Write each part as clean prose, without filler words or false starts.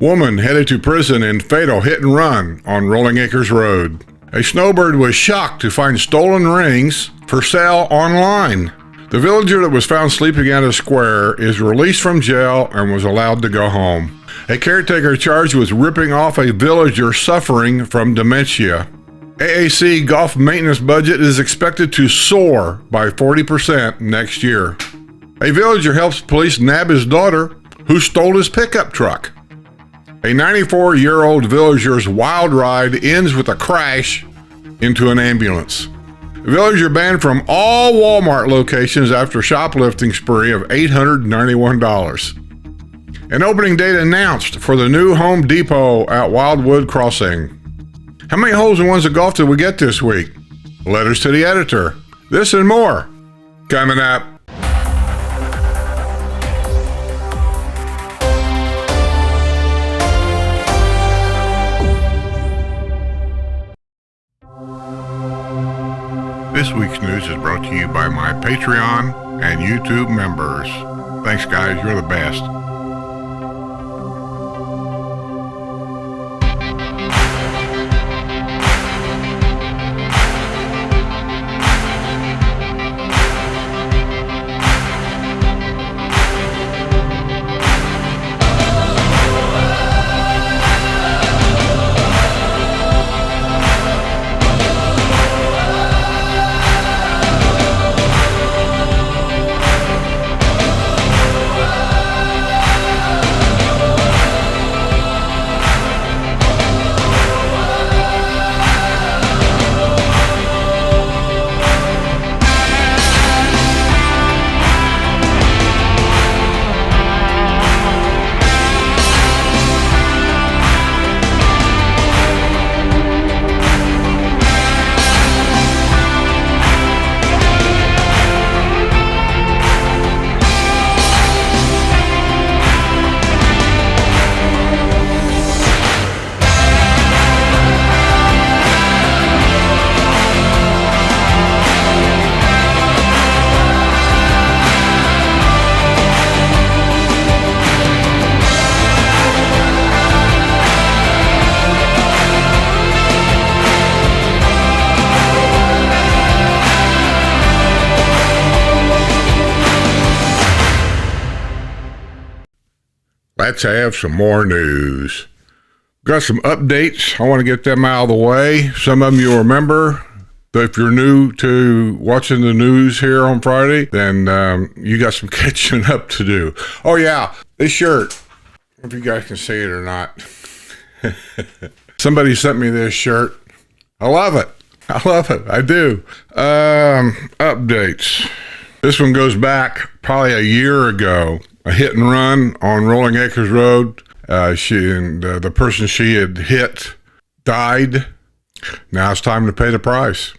Woman headed to prison in fatal hit and run on Rolling Acres Road. A snowbird was shocked to find stolen rings for sale online. The villager that was found sleeping at a square is released from jail and was allowed to go home. A caretaker charged with ripping off a villager suffering from dementia. AAC golf maintenance budget is expected to soar by 40% next year. A villager helps police nab his daughter who stole his pickup truck. A 94-year-old villager's wild ride ends with a crash into an ambulance. The villager banned from all Walmart locations after shoplifting spree of $891. An opening date announced for the new Home Depot at Wildwood Crossing. How many holes in ones of golf did we get this week? Letters to the editor. This and more coming up. This week's news is brought to you by my Patreon and YouTube members. Thanks, guys. You're the best. Let's have some more news. Got some updates. I want to get them out of the way. Some of them you'll remember. If you're new to watching the news here on Friday, then you got some catching up to do. Oh yeah, this shirt. I don't know if you guys can see it or not. Somebody sent me this shirt. I love it. I love it. I do. Updates. This one goes back probably a year ago. A hit and run on Rolling Acres Road. The person she had hit died. Now it's time to pay the price.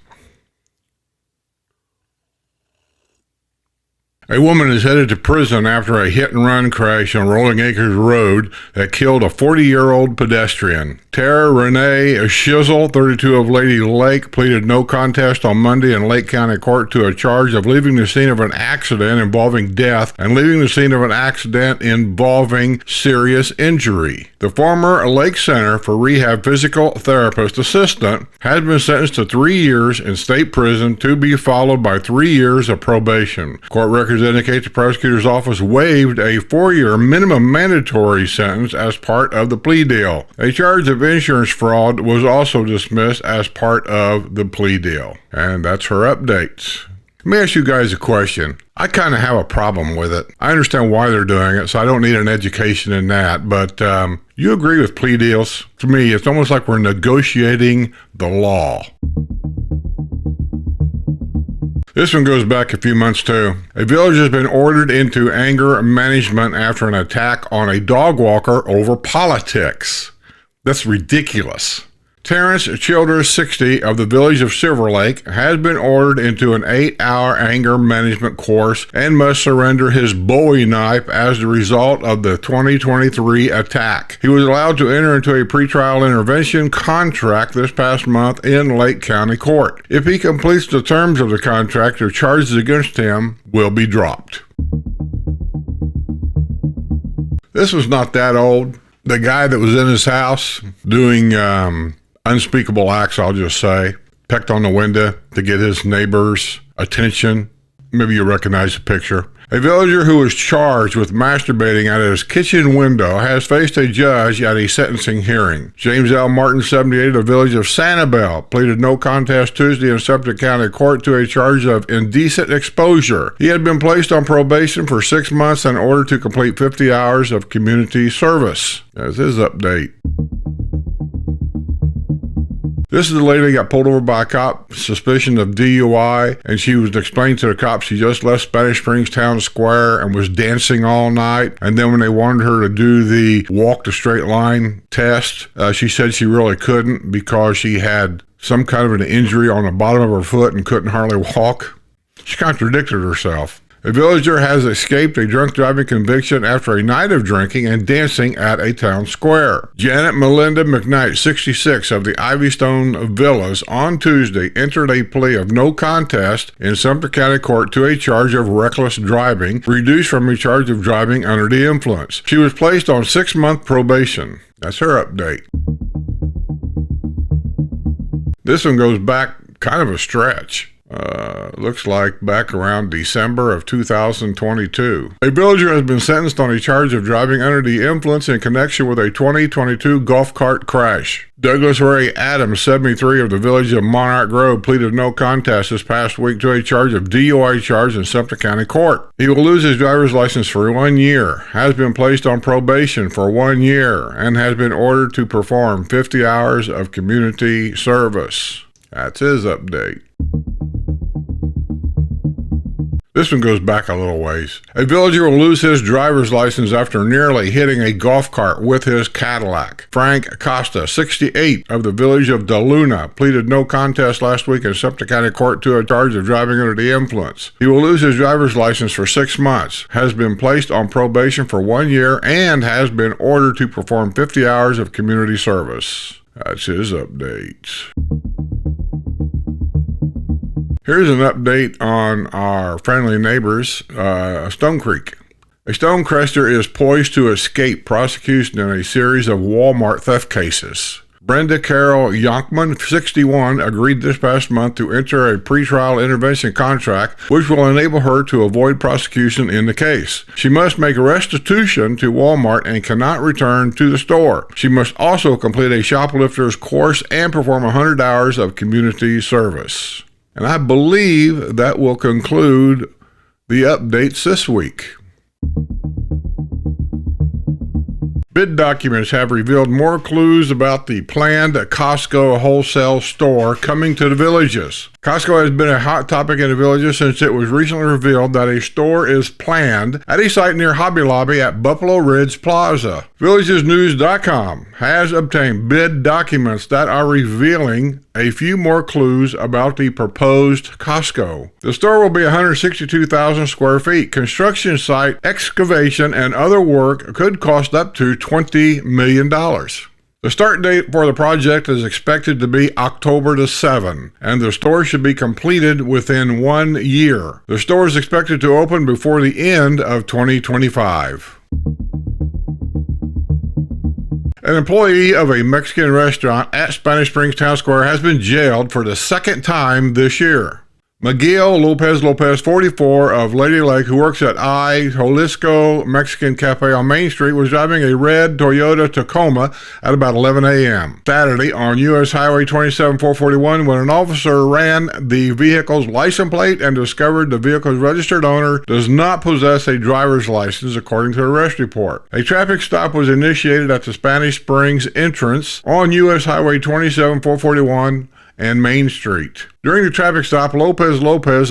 A woman is headed to prison after a hit-and-run crash on Rolling Acres Road that killed a 40-year-old pedestrian. Tara Renee Shizzle, 32 of Lady Lake, pleaded no contest on Monday in Lake County Court to a charge of leaving the scene of an accident involving death and leaving the scene of an accident involving serious injury. The former Lake Center for Rehab physical therapist assistant has been sentenced to 3 years in state prison to be followed by 3 years of probation. Court records indicate the prosecutor's office waived a 4-year minimum mandatory sentence as part of the plea deal. A charge of insurance fraud was also dismissed as part of the plea deal. And that's her updates. Let me ask you guys a question. I kind of have a problem with it. I understand why they're doing it, so I don't need an education in that. But you agree with plea deals? To me, it's almost like we're negotiating the law. This one goes back a few months too. A villager has been ordered into anger management after an attack on a dog walker over politics. That's ridiculous. Terrence Childers, 60, of the village of Silver Lake, has been ordered into an 8-hour anger management course and must surrender his Bowie knife as the result of the 2023 attack. He was allowed to enter into a pretrial intervention contract this past month in Lake County Court. If he completes the terms of the contract, the charges against him will be dropped. This was not that old. The guy that was in his house doing unspeakable acts, I'll just say, pecked on the window to get his neighbor's attention. Maybe you recognize the picture. A villager who was charged with masturbating at his kitchen window has faced a judge at a sentencing hearing. James L. Martin, 78, of the village of Sanibel, pleaded no contest Tuesday in Sumter County Court to a charge of indecent exposure. He had been placed on probation for 6 months in order to complete 50 hours of community service. That's his update. This is the lady that got pulled over by a cop, suspicion of DUI, and she was explaining to the cops she just left Spanish Springs Town Square and was dancing all night. And then when they wanted her to do the walk the straight line test, she said she really couldn't because she had some kind of an injury on the bottom of her foot and couldn't hardly walk. She contradicted herself. A villager has escaped a drunk driving conviction after a night of drinking and dancing at a town square. Janet Melinda McKnight, 66, of the Ivystone Villas, on Tuesday entered a plea of no contest in Sumter County Court to a charge of reckless driving, reduced from a charge of driving under the influence. She was placed on 6-month probation. That's her update. This one goes back kind of a stretch. Looks like back around December of 2022. A villager has been sentenced on a charge of driving under the influence in connection with a 2022 golf cart crash. Douglas Ray Adams, 73, of the village of Monarch Grove, pleaded no contest this past week to a charge of DUI charge in Sumter County Court. He will lose his driver's license for 1 year, has been placed on probation for 1 year, and has been ordered to perform 50 hours of community service. That's his update. This one goes back a little ways. A villager will lose his driver's license after nearly hitting a golf cart with his Cadillac. Frank Costa, 68, of the village of DeLuna, pleaded no contest last week in Sumter County Court to a charge of driving under the influence. He will lose his driver's license for 6 months, has been placed on probation for 1 year, and has been ordered to perform 50 hours of community service. That's his update. Here's an update on our friendly neighbors, Stone Creek. A Stonecrester is poised to escape prosecution in a series of Walmart theft cases. Brenda Carol Yonkman, 61, agreed this past month to enter a pretrial intervention contract, which will enable her to avoid prosecution in the case. She must make restitution to Walmart and cannot return to the store. She must also complete a shoplifter's course and perform 100 hours of community service. And I believe that will conclude the updates this week. Bid documents have revealed more clues about the planned Costco wholesale store coming to the villages. Costco has been a hot topic in the villages since it was recently revealed that a store is planned at a site near Hobby Lobby at Buffalo Ridge Plaza. VillagesNews.com has obtained bid documents that are revealing a few more clues about the proposed Costco. The store will be 162,000 square feet. Construction site, excavation, and other work could cost up to $20 million. The start date for the project is expected to be October 7, and the store should be completed within 1 year. The store is expected to open before the end of 2025. An employee of a Mexican restaurant at Spanish Springs Town Square has been jailed for the second time this year. Miguel Lopez, 44, of Lady Lake, who works at Jalisco Mexican Cafe on Main Street, was driving a red Toyota Tacoma at about 11 a.m. Saturday on U.S. Highway 27-441 when an officer ran the vehicle's license plate and discovered the vehicle's registered owner does not possess a driver's license, according to the arrest report. A traffic stop was initiated at the Spanish Springs entrance on U.S. Highway 27-441 and Main Street. During the traffic stop, Lopez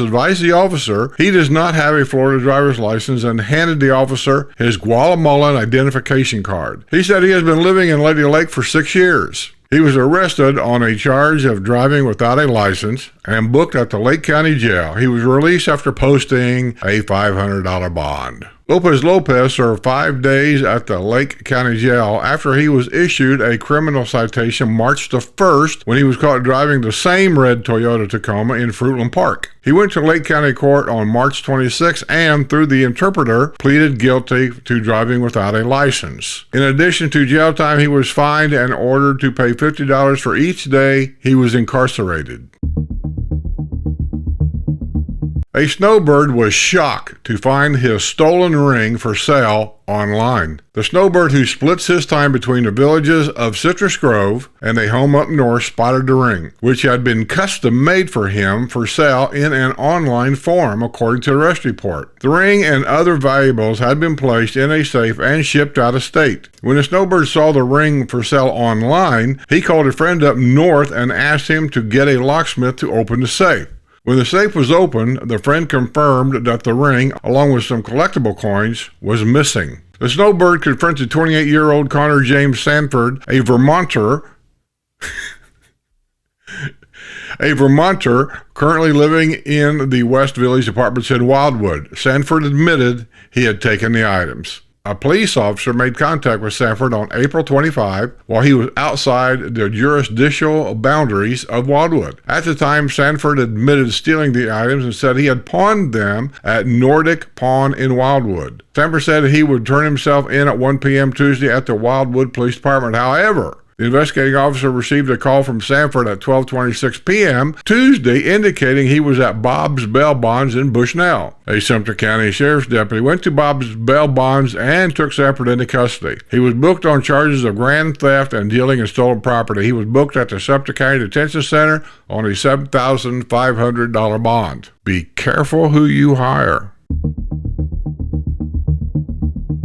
advised the officer he does not have a Florida driver's license and handed the officer his Guatemalan identification card. He said he has been living in Lady Lake for 6 years. He was arrested on a charge of driving without a license and booked at the Lake County Jail. He was released after posting a $500 bond. Lopez served 5 days at the Lake County Jail after he was issued a criminal citation March the 1st when he was caught driving the same red Toyota Tacoma in Fruitland Park. He went to Lake County Court on March 26 and, through the interpreter, pleaded guilty to driving without a license. In addition to jail time, he was fined and ordered to pay $50 for each day he was incarcerated. A snowbird was shocked to find his stolen ring for sale online. The snowbird, who splits his time between the villages of Citrus Grove and a home up north, spotted the ring, which had been custom made for him for sale in an online forum, according to the arrest report. The ring and other valuables had been placed in a safe and shipped out of state. When the snowbird saw the ring for sale online, he called a friend up north and asked him to get a locksmith to open the safe. When the safe was opened, the friend confirmed that the ring, along with some collectible coins, was missing. The snowbird confronted 28-year-old Connor James Sanford, a Vermonter currently living in the West Village apartments in Wildwood. Sanford admitted he had taken the items. A police officer made contact with Sanford on April 25 while he was outside the jurisdictional boundaries of Wildwood. At the time, Sanford admitted stealing the items and said he had pawned them at Nordic Pawn in Wildwood. Sanford said he would turn himself in at 1 p.m. Tuesday at the Wildwood Police Department. However, the investigating officer received a call from Sanford at 12:26 p.m. Tuesday indicating he was at Bob's Bail Bonds in Bushnell. A Sumter County Sheriff's deputy went to Bob's Bail Bonds and took Sanford into custody. He was booked on charges of grand theft and dealing in stolen property. He was booked at the Sumter County Detention Center on a $7,500 bond. Be careful who you hire.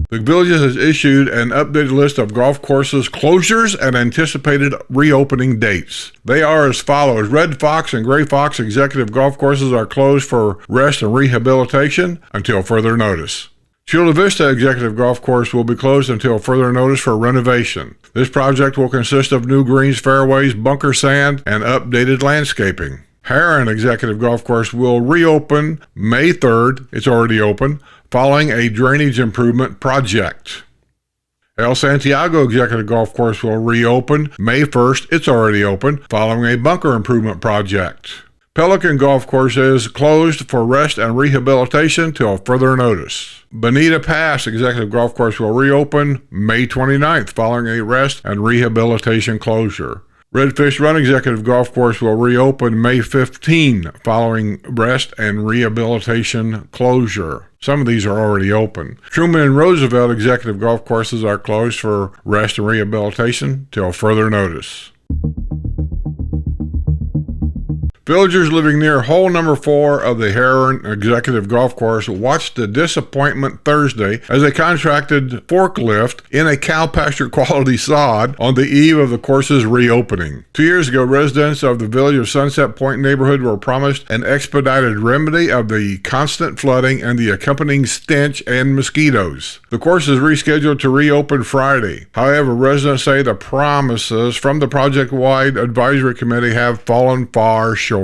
The Villages has issued an updated list of golf courses closures and anticipated reopening dates. They are as follows. Red Fox and Gray Fox executive golf courses are closed for rest and rehabilitation until further notice. Chula Vista Executive Golf Course will be closed until further notice for renovation. This project will consist of new greens, fairways, bunker sand, and updated landscaping. Heron Executive Golf Course will reopen May 3rd. It's already open, following a drainage improvement project. El Santiago Executive Golf Course will reopen May 1st. It's already open, following a bunker improvement project. Pelican Golf Course is closed for rest and rehabilitation till further notice. Bonita Pass Executive Golf Course will reopen May 29th, following a rest and rehabilitation closure. Redfish Run Executive Golf Course will reopen May 15, following rest and rehabilitation closure. Some of these are already open. Truman and Roosevelt Executive Golf Courses are closed for rest and rehabilitation till further notice. Villagers living near hole number 4 of the Heron Executive Golf Course watched the disappointment Thursday as a contracted forklift in a cow pasture quality sod on the eve of the course's reopening. 2 years ago, residents of the village of Sunset Point neighborhood were promised an expedited remedy of the constant flooding and the accompanying stench and mosquitoes. The course is rescheduled to reopen Friday. However, residents say the promises from the project-wide advisory committee have fallen far short.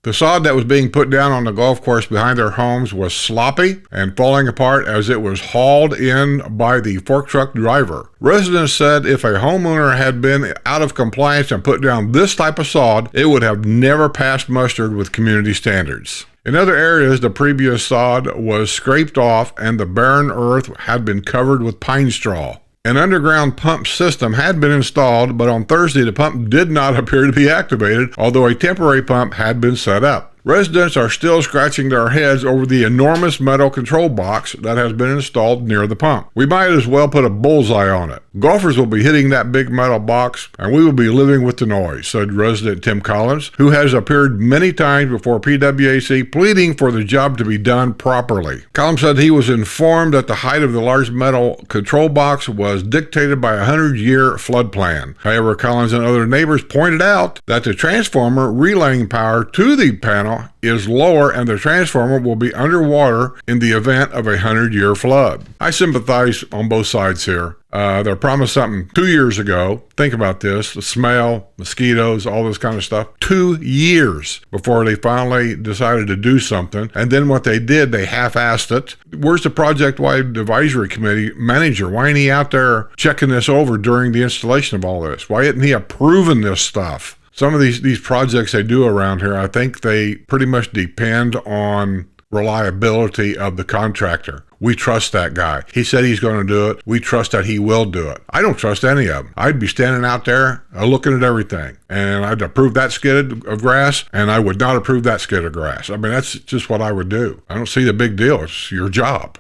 The sod that was being put down on the golf course behind their homes was sloppy and falling apart as it was hauled in by the fork truck driver. Residents said if a homeowner had been out of compliance and put down this type of sod, it would have never passed muster with community standards. In other areas, the previous sod was scraped off and the barren earth had been covered with pine straw. An underground pump system had been installed, but on Thursday the pump did not appear to be activated, although a temporary pump had been set up. Residents are still scratching their heads over the enormous metal control box that has been installed near the pump. We might as well put a bullseye on it. Golfers will be hitting that big metal box, and we will be living with the noise, said resident Tim Collins, who has appeared many times before PWAC pleading for the job to be done properly. Collins said he was informed that the height of the large metal control box was dictated by a 100-year flood plan. However, Collins and other neighbors pointed out that the transformer relaying power to the panel channel is lower and the transformer will be underwater in the event of a 100-year flood. I sympathize on both sides here. They promised something 2 years ago. Think about this, the smell, mosquitoes, all this kind of stuff. 2 years before they finally decided to do something. And then what they did, they half-assed it. Where's the project-wide advisory committee manager? Why ain't he out there checking this over during the installation of all this? Why isn't he approving this stuff? Some of these projects they do around here, I think they pretty much depend on reliability of the contractor. We trust that guy. He said he's going to do it. We trust that he will do it. I don't trust any of them. I'd be standing out there looking at everything, and I'd approve that skid of grass, and I would not approve that skid of grass. I mean, that's just what I would do. I don't see the big deal. It's your job.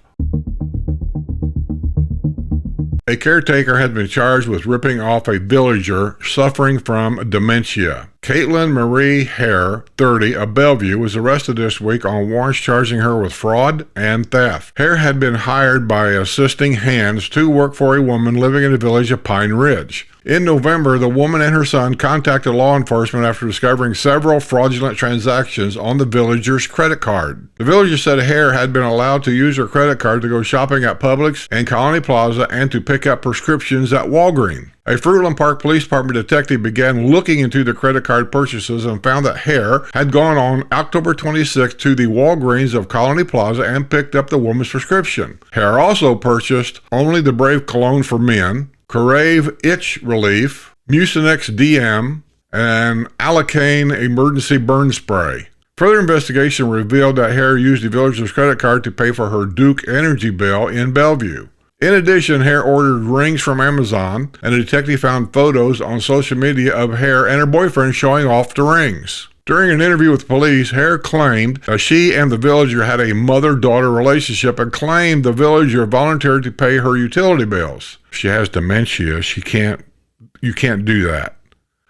A caretaker had been charged with ripping off a villager suffering from dementia. Caitlin Marie Hare, 30, of Bellevue, was arrested this week on warrants charging her with fraud and theft. Hare had been hired by Assisting Hands to work for a woman living in the village of Pine Ridge. In November, the woman and her son contacted law enforcement after discovering several fraudulent transactions on the villager's credit card. The villager said Hare had been allowed to use her credit card to go shopping at Publix and Colony Plaza and to pick up prescriptions at Walgreens. A Fruitland Park Police Department detective began looking into the credit card purchases and found that Hare had gone on October 26th to the Walgreens of Colony Plaza and picked up the woman's prescription. Hare also purchased Only the Brave cologne for men, Crave Itch Relief, Mucinex DM, and Allicane Emergency Burn Spray. Further investigation revealed that Hare used the villager's credit card to pay for her Duke energy bill in Bellevue. In addition, Hare ordered rings from Amazon, and a detective found photos on social media of Hare and her boyfriend showing off the rings. During an interview with police, Hare claimed that she and the villager had a mother-daughter relationship and claimed the villager volunteered to pay her utility bills. She has dementia. You can't do that.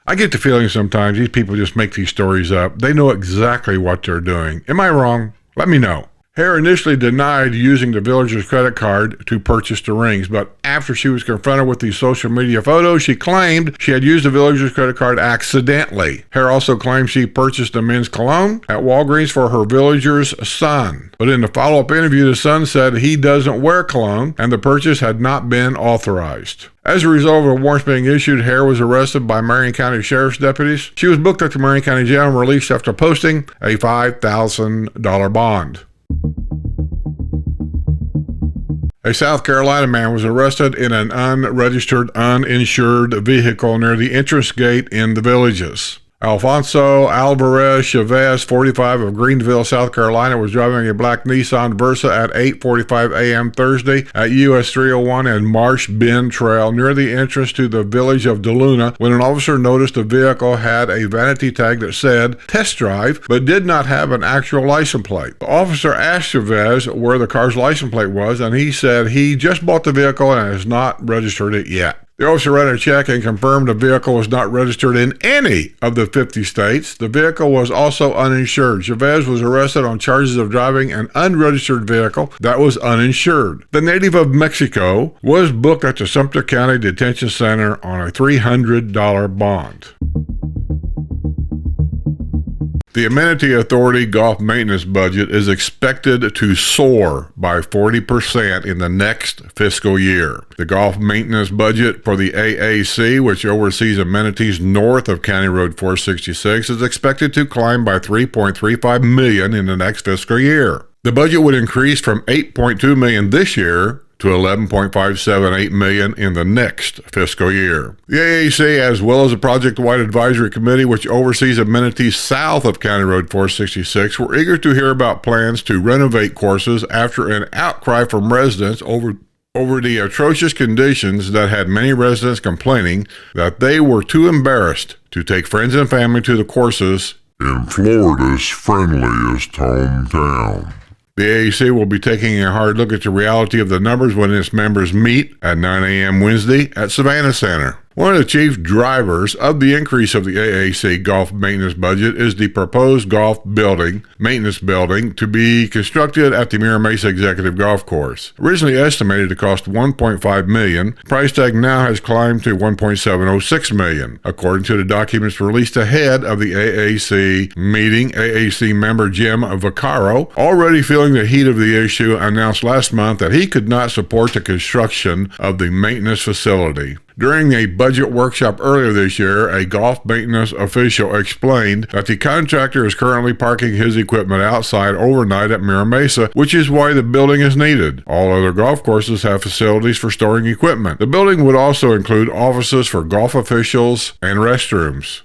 I get the feeling sometimes these people just make these stories up. They know exactly what they're doing. Am I wrong? Let me know. Hare initially denied using the villager's credit card to purchase the rings, but after she was confronted with these social media photos, she claimed she had used the villager's credit card accidentally. Hare also claimed she purchased a men's cologne at Walgreens for her villager's son. But in the follow-up interview, the son said he doesn't wear cologne and the purchase had not been authorized. As a result of a warrant being issued, Hare was arrested by Marion County Sheriff's deputies. She was booked at the Marion County Jail and released after posting a $5,000 bond. A South Carolina man was arrested in an unregistered, uninsured vehicle near the entrance gate in the Villages. Alfonso Alvarez Chavez, 45, of Greenville, South Carolina, was driving a black Nissan Versa at 8:45 a.m. Thursday at US 301 and Marsh Bend Trail near the entrance to the village of DeLuna when an officer noticed the vehicle had a vanity tag that said test drive but did not have an actual license plate. The officer asked Chavez where the car's license plate was, and he said he just bought the vehicle and has not registered it yet. The officer ran a check and confirmed the vehicle was not registered in any of the 50 states. The vehicle was also uninsured. Chavez was arrested on charges of driving an unregistered vehicle that was uninsured. The native of Mexico was booked at the Sumter County Detention Center on a $300 bond. The Amenity Authority golf maintenance budget is expected to soar by 40% in the next fiscal year. The golf maintenance budget for the AAC, which oversees amenities north of County Road 466, is expected to climb by $3.35 million in the next fiscal year. The budget would increase from $8.2 million this year to $11.578 million in the next fiscal year. The AAC, as well as the Project-Wide Advisory Committee, which oversees amenities south of County Road 466, were eager to hear about plans to renovate courses after an outcry from residents over the atrocious conditions that had many residents complaining that they were too embarrassed to take friends and family to the courses in Florida's friendliest hometown. The AAC will be taking a hard look at the reality of the numbers when its members meet at 9 a.m. Wednesday at Savannah Center. One of the chief drivers of the increase of the AAC golf maintenance budget is the proposed maintenance building to be constructed at the Mira Mesa Executive Golf Course. Originally estimated to cost $1.5 million, the price tag now has climbed to $1.706 million. According to the documents released ahead of the AAC meeting, AAC member Jim Vaccaro, already feeling the heat of the issue, announced last month that he could not support the construction of the maintenance facility. During a budget workshop earlier this year, a golf maintenance official explained that the contractor is currently parking his equipment outside overnight at Mira Mesa, which is why the building is needed. All other golf courses have facilities for storing equipment. The building would also include offices for golf officials and restrooms.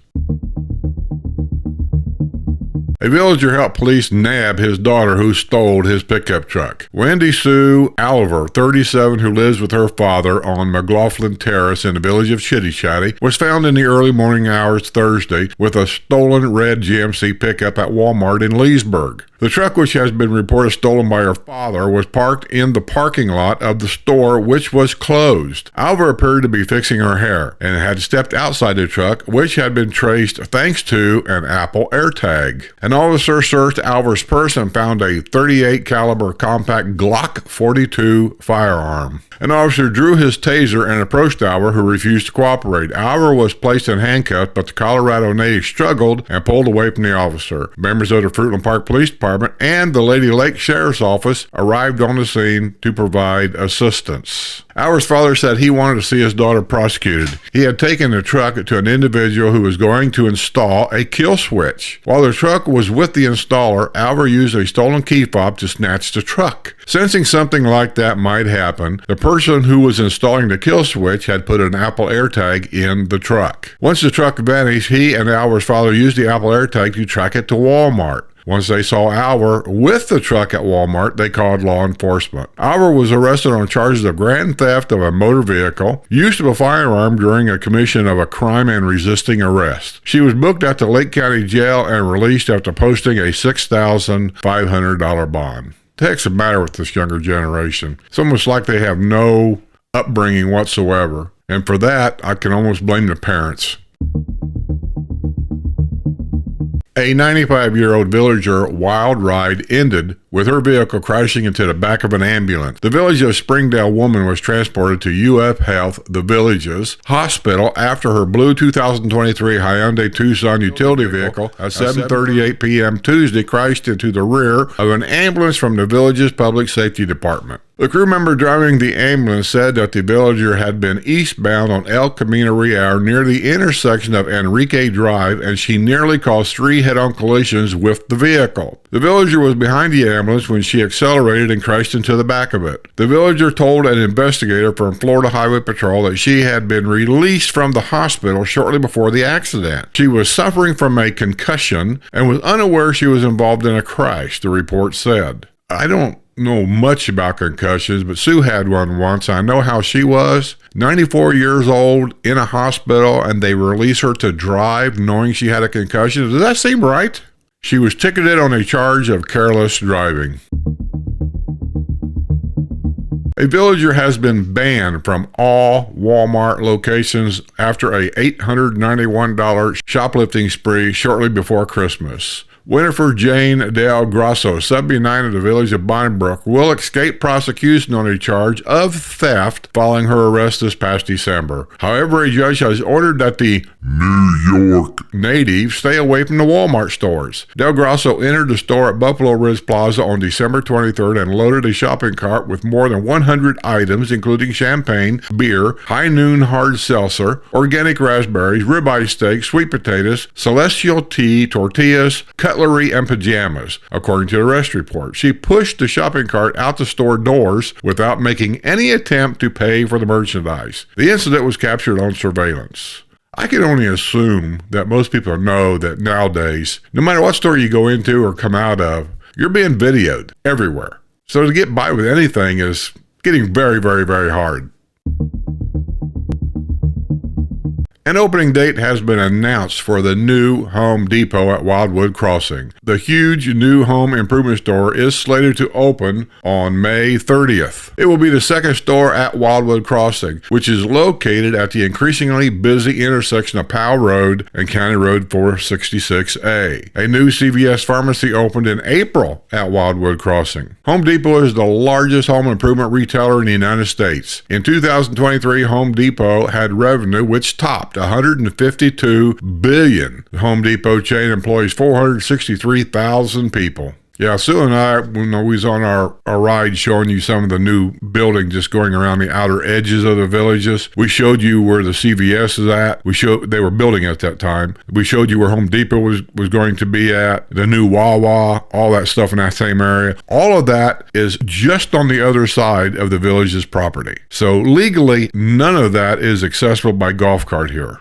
A villager helped police nab his daughter who stole his pickup truck. Wendy Sue Alver, 37, who lives with her father on McLaughlin Terrace in the village of Chitty Chatty, was found in the early morning hours Thursday with a stolen red GMC pickup at Walmart in Leesburg. The truck, which has been reported stolen by her father, was parked in the parking lot of the store, which was closed. Alver appeared to be fixing her hair and had stepped outside the truck, which had been traced thanks to an Apple AirTag. An officer searched Alver's purse and found a .38 caliber compact Glock 42 firearm. An officer drew his taser and approached Alver, who refused to cooperate. Alver was placed in handcuffs, but the Colorado native struggled and pulled away from the officer. Members of the Fruitland Park Police Department and the Lady Lake Sheriff's Office arrived on the scene to provide assistance. Alver's father said he wanted to see his daughter prosecuted. He had taken the truck to an individual who was going to install a kill switch. While the truck was with the installer, Alver used a stolen key fob to snatch the truck. Sensing something like that might happen, the person who was installing the kill switch had put an Apple AirTag in the truck. Once the truck vanished, he and Alver's father used the Apple AirTag to track it to Walmart. Once they saw Alver with the truck at Walmart, they called law enforcement. Alver was arrested on charges of grand theft of a motor vehicle, use of a firearm during a commission of a crime, and resisting arrest. She was booked at the Lake County Jail and released after posting a $6,500 bond. The heck's the matter with this younger generation? It's almost like they have no upbringing whatsoever. And for that, I can almost blame the parents. A 95-year-old villager wild ride ended with her vehicle crashing into the back of an ambulance. The Village of Springdale woman was transported to UF Health, the Village's hospital, after her blue 2023 Hyundai Tucson utility vehicle at 7:38 p.m. Tuesday crashed into the rear of an ambulance from the Village's Public Safety Department. The crew member driving the ambulance said that the villager had been eastbound on El Camino Real near the intersection of Enrique Drive, and she nearly caused 3 head-on collisions with the vehicle. The villager was behind the ambulance when she accelerated and crashed into the back of it. The villager told an investigator from Florida Highway Patrol that she had been released from the hospital shortly before the accident. She was suffering from a concussion and was unaware she was involved in a crash, the report said. I don't know much about concussions, but Sue had one once. I know how she was. 94 years old, in a hospital, and they release her to drive knowing she had a concussion. Does that seem right? She was ticketed on a charge of careless driving. A villager has been banned from all Walmart locations after a $891 shoplifting spree shortly before Christmas. Winifred Jane Del Grosso, 79, of the village of Bonbrook, will escape prosecution on a charge of theft following her arrest this past December. However, a judge has ordered that the New York native stay away from the Walmart stores. Del Grosso entered the store at Buffalo Ridge Plaza on December 23rd and loaded a shopping cart with more than 100 items, including champagne, beer, High Noon hard seltzer, organic raspberries, ribeye steak, sweet potatoes, celestial tea, tortillas, cutlery, and pajamas. According to the arrest report, she pushed the shopping cart out the store doors without making any attempt to pay for the merchandise. The incident was captured on surveillance. I can only assume that most people know that nowadays, no matter what store you go into or come out of, you're being videoed everywhere. So to get by with anything is getting very, very, very hard. An opening date has been announced for the new Home Depot at Wildwood Crossing. The huge new home improvement store is slated to open on May 30th. It will be the second store at Wildwood Crossing, which is located at the increasingly busy intersection of Powell Road and County Road 466A. A new CVS pharmacy opened in April at Wildwood Crossing. Home Depot is the largest home improvement retailer in the United States. In 2023, Home Depot had revenue which topped $152 billion. The Home Depot chain employs 463,000 people. Yeah, Sue and I, when we was on our ride showing you some of the new building just going around the outer edges of the villages, we showed you where the CVS is at. They were building at that time. We showed you where Home Depot was going to be at, the new Wawa, all that stuff in that same area. All of that is just on the other side of the village's property. So legally, none of that is accessible by golf cart here.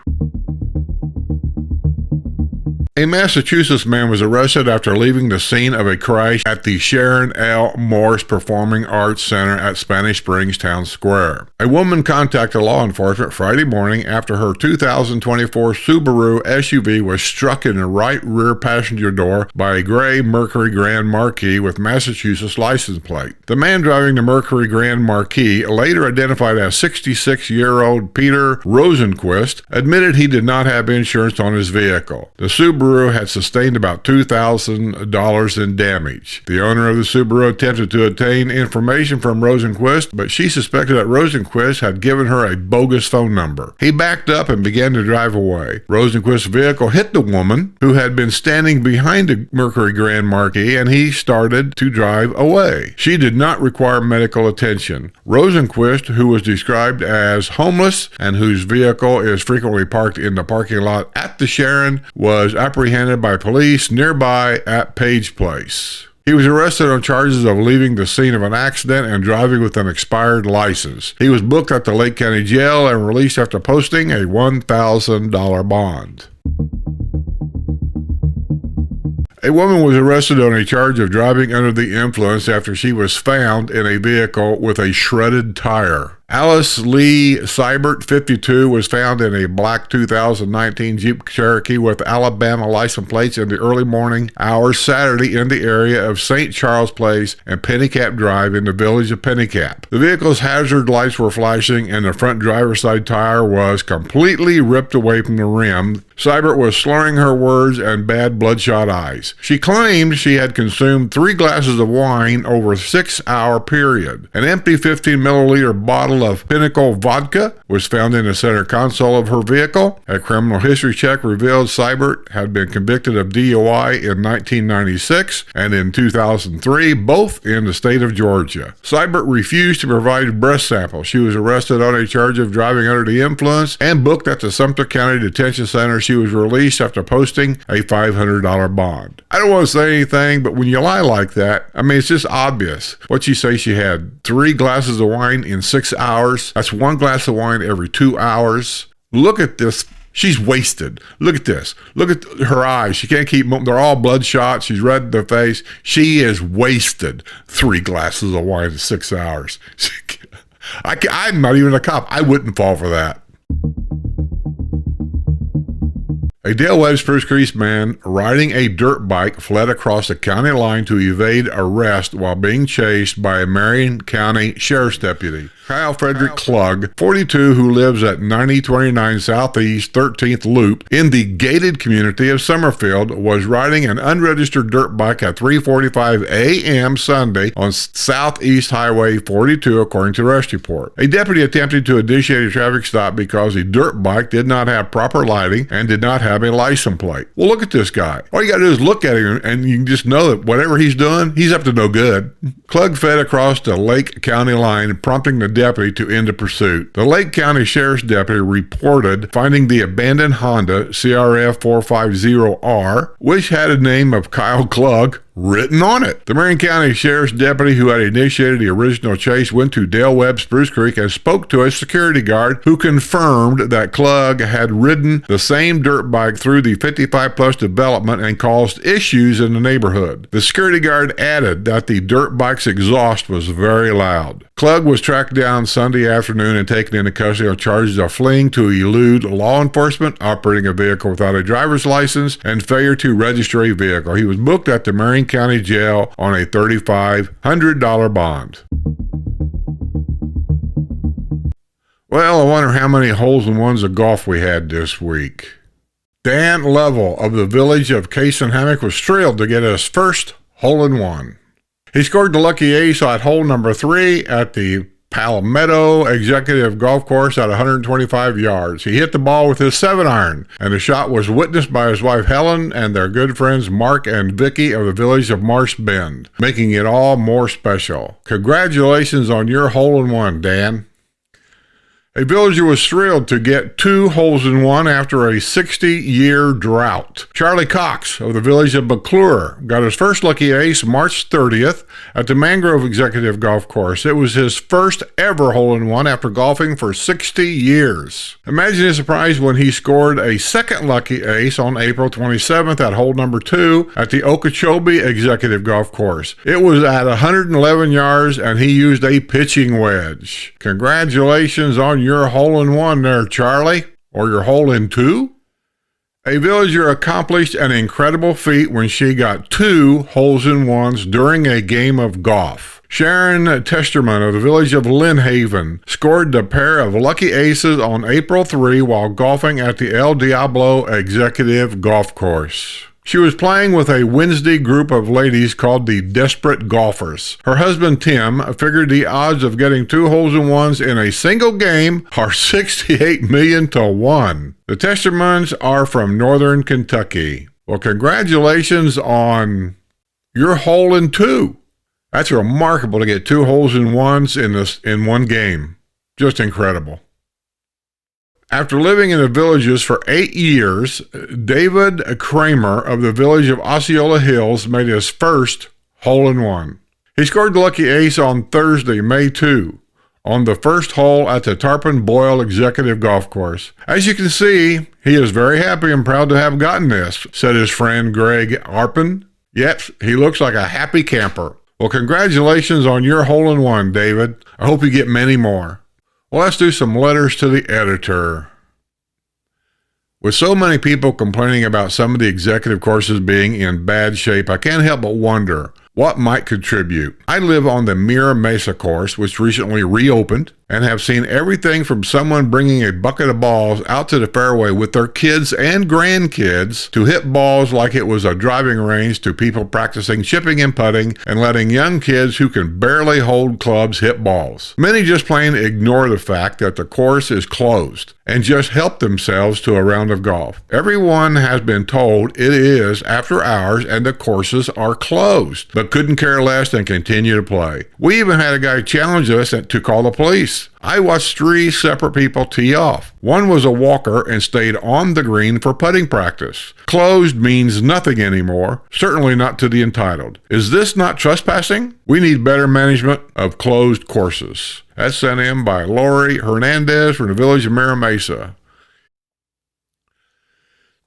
A Massachusetts man was arrested after leaving the scene of a crash at the Sharon L. Morse Performing Arts Center at Spanish Springs Town Square. A woman contacted law enforcement Friday morning after her 2024 Subaru SUV was struck in the right rear passenger door by a gray Mercury Grand Marquis with Massachusetts license plate. The man driving the Mercury Grand Marquis, later identified as 66-year-old Peter Rosenquist, admitted he did not have insurance on his vehicle. The Subaru had sustained about $2,000 in damage. The owner of the Subaru attempted to obtain information from Rosenquist, but she suspected that Rosenquist had given her a bogus phone number. He backed up and began to drive away. Rosenquist's vehicle hit the woman, who had been standing behind the Mercury Grand Marquis, and he started to drive away. She did not require medical attention. Rosenquist, who was described as homeless and whose vehicle is frequently parked in the parking lot at the Sharon, was apprehended by police nearby at Page Place. He was arrested on charges of leaving the scene of an accident and driving with an expired license. He was booked at the Lake County Jail and released after posting a $1,000 bond. A woman was arrested on a charge of driving under the influence after she was found in a vehicle with a shredded tire. Alice Lee Seibert, 52, was found in a black 2019 Jeep Cherokee with Alabama license plates in the early morning hours Saturday in the area of St. Charles Place and Pennycap Drive in the village of Pennycap. The vehicle's hazard lights were flashing and the front driver's side tire was completely ripped away from the rim. Seibert was slurring her words and bad bloodshot eyes. She claimed she had consumed 3 glasses of wine over a 6-hour period. An empty 15-milliliter bottle of Pinnacle vodka was found in the center console of her vehicle. A criminal history check revealed Seibert had been convicted of DUI in 1996 and in 2003, both in the state of Georgia. Seibert refused to provide breath samples. She was arrested on a charge of driving under the influence and booked at the Sumter County Detention Center. She was released after posting a $500 bond. I don't want to say anything, but when you lie like that, it's just obvious. What you say, she had 3 glasses of wine in 6 hours. That's 1 glass of wine every 2 hours. Look at this. She's wasted. Look at this. Look at her eyes. She can't keep moving. They're all bloodshot. She's red in the face. She is wasted. 3 glasses of wine in 6 hours. I'm not even a cop. I wouldn't fall for that. A Dale Webb Spruce Creek man riding a dirt bike fled across the county line to evade arrest while being chased by a Marion County Sheriff's deputy. Kyle Frederick Klug, 42, who lives at 9029 Southeast 13th Loop in the gated community of Summerfield, was riding an unregistered dirt bike at 3:45 a.m. Sunday on Southeast Highway 42, according to the arrest report. A deputy attempted to initiate a traffic stop because the dirt bike did not have proper lighting and did not have a license plate. Well, look at this guy. All you got to do is look at him and you can just know that whatever he's doing, he's up to no good. Klug fled across the Lake County line, prompting the deputy to end the pursuit. The Lake County Sheriff's deputy reported finding the abandoned Honda CRF 450R, which had a name of Kyle Klug, written on it. The Marion County Sheriff's deputy who had initiated the original chase went to Dale Webb Spruce Creek and spoke to a security guard who confirmed that Klug had ridden the same dirt bike through the 55-plus development and caused issues in the neighborhood. The security guard added that the dirt bike's exhaust was very loud. Klug was tracked down Sunday afternoon and taken into custody on charges of fleeing to elude law enforcement, operating a vehicle without a driver's license, and failure to register a vehicle. He was booked at the Marion County Jail on a $3,500 bond. Well, I wonder how many holes-in-ones of golf we had this week. Dan Lovell of the village of Case-and-Hammock was thrilled to get his first hole-in-one. He scored the lucky ace at hole number 3 at the Palmetto Executive Golf Course at 125 yards. He hit the ball with his 7-iron, and the shot was witnessed by his wife Helen and their good friends Mark and Vicky of the village of Marsh Bend, making it all more special. Congratulations on your hole-in-one, Dan. A villager was thrilled to get 2 holes-in-one after a 60-year drought. Charlie Cox of the village of McClure got his first lucky ace March 30th at the Mangrove Executive Golf Course. It was his first ever hole-in-one after golfing for 60 years. Imagine his surprise when he scored a second lucky ace on April 27th at hole number 2 at the Okeechobee Executive Golf Course. It was at 111 yards and he used a pitching wedge. Congratulations on your hole-in-one there, Charlie, or your hole-in-2? A villager accomplished an incredible feat when she got 2 holes-in-ones during a game of golf. Sharon Testerman of the village of Lynn Haven scored the pair of lucky aces on April 3 while golfing at the El Diablo Executive Golf Course. She was playing with a Wednesday group of ladies called the Desperate Golfers. Her husband, Tim, figured the odds of getting 2 holes-in-ones in a single game are 68 million to 1. The Testermans are from northern Kentucky. Well, congratulations on your hole-in-2. That's remarkable to get 2 holes-in-ones in one game. Just incredible. After living in the villages for 8 years, David Kramer of the village of Osceola Hills made his first hole-in-one. He scored the lucky ace on Thursday, May 2, on the first hole at the Tarpon Boyle Executive Golf Course. As you can see, he is very happy and proud to have gotten this, said his friend Greg Arpin. Yep, he looks like a happy camper. Well, congratulations on your hole-in-one, David. I hope you get many more. Well, let's do some letters to the editor. With so many people complaining about some of the executive courses being in bad shape, I can't help but wonder what might contribute. I live on the Mira Mesa course, which recently reopened, and have seen everything from someone bringing a bucket of balls out to the fairway with their kids and grandkids to hit balls like it was a driving range to people practicing chipping and putting and letting young kids who can barely hold clubs hit balls. Many just plain ignore the fact that the course is closed and just help themselves to a round of golf. Everyone has been told it is after hours and the courses are closed, but couldn't care less and continue to play. We even had a guy challenge us to call the police. I watched 3 separate people tee off. One was a walker and stayed on the green for putting practice. Closed means nothing anymore, certainly not to the entitled. Is this not trespassing? We need better management of closed courses. That's sent in by Lori Hernandez from the village of Mira Mesa.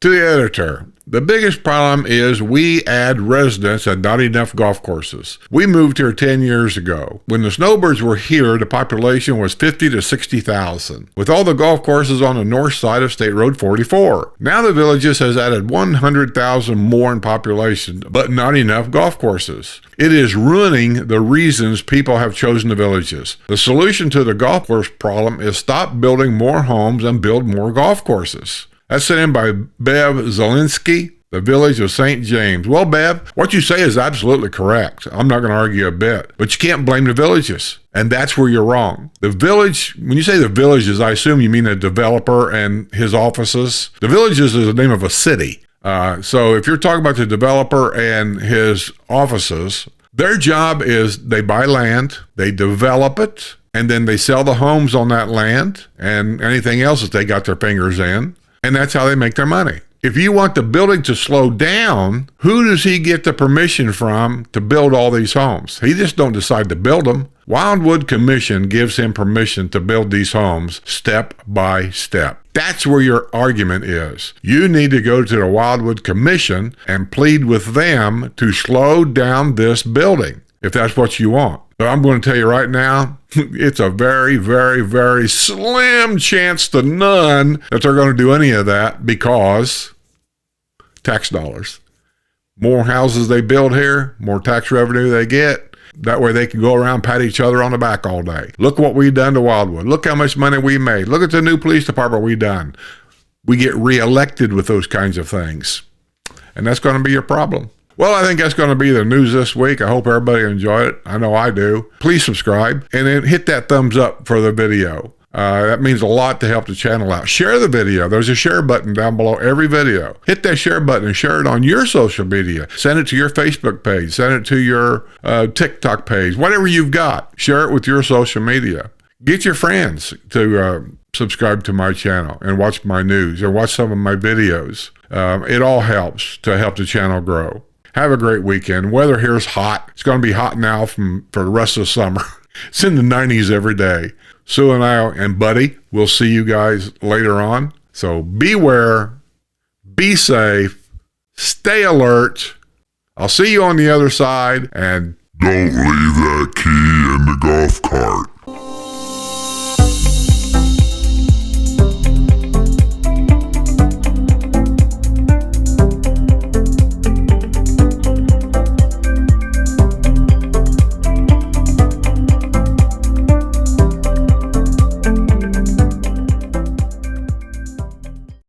To the editor, the biggest problem is we add residents and not enough golf courses. We moved here 10 years ago. When the snowbirds were here, the population was 50 to 60,000, with all the golf courses on the north side of State Road 44. Now the villages has added 100,000 more in population, but not enough golf courses. It is ruining the reasons people have chosen the villages. The solution to the golf course problem is stop building more homes and build more golf courses. That's sent in by Bev Zielinski, the village of St. James. Well, Bev, what you say is absolutely correct. I'm not going to argue a bit. But you can't blame the villages. And that's where you're wrong. The village, when you say the villages, I assume you mean a developer and his offices. The villages is the name of a city. So if you're talking about the developer and his offices, their job is they buy land, they develop it, and then they sell the homes on that land and anything else that they got their fingers in. And that's how they make their money. If you want the building to slow down, who does he get the permission from to build all these homes? He just don't decide to build them. Wildwood Commission gives him permission to build these homes step by step. That's where your argument is. You need to go to the Wildwood Commission and plead with them to slow down this building, if that's what you want. But I'm going to tell you right now, it's a very, very, very slim chance to none that they're going to do any of that because tax dollars. More houses they build here, more tax revenue they get. That way they can go around and pat each other on the back all day. Look what we done to Wildwood. Look how much money we made. Look at the new police department we done. We get reelected with those kinds of things. And that's going to be your problem. Well, I think that's going to be the news this week. I hope everybody enjoyed it. I know I do. Please subscribe and then hit that thumbs up for the video. That means a lot to help the channel out. Share the video. There's a share button down below every video. Hit that share button and share it on your social media. Send it to your Facebook page. Send it to your TikTok page. Whatever you've got, share it with your social media. Get your friends to subscribe to my channel and watch my news or watch some of my videos. It all helps to help the channel grow. Have a great weekend. Weather here is hot. It's going to be hot now for the rest of the summer. It's in the 90s every day. Sue and I and Buddy, we'll see you guys later on. So beware, be safe, stay alert. I'll see you on the other side, and don't leave that key in the golf cart.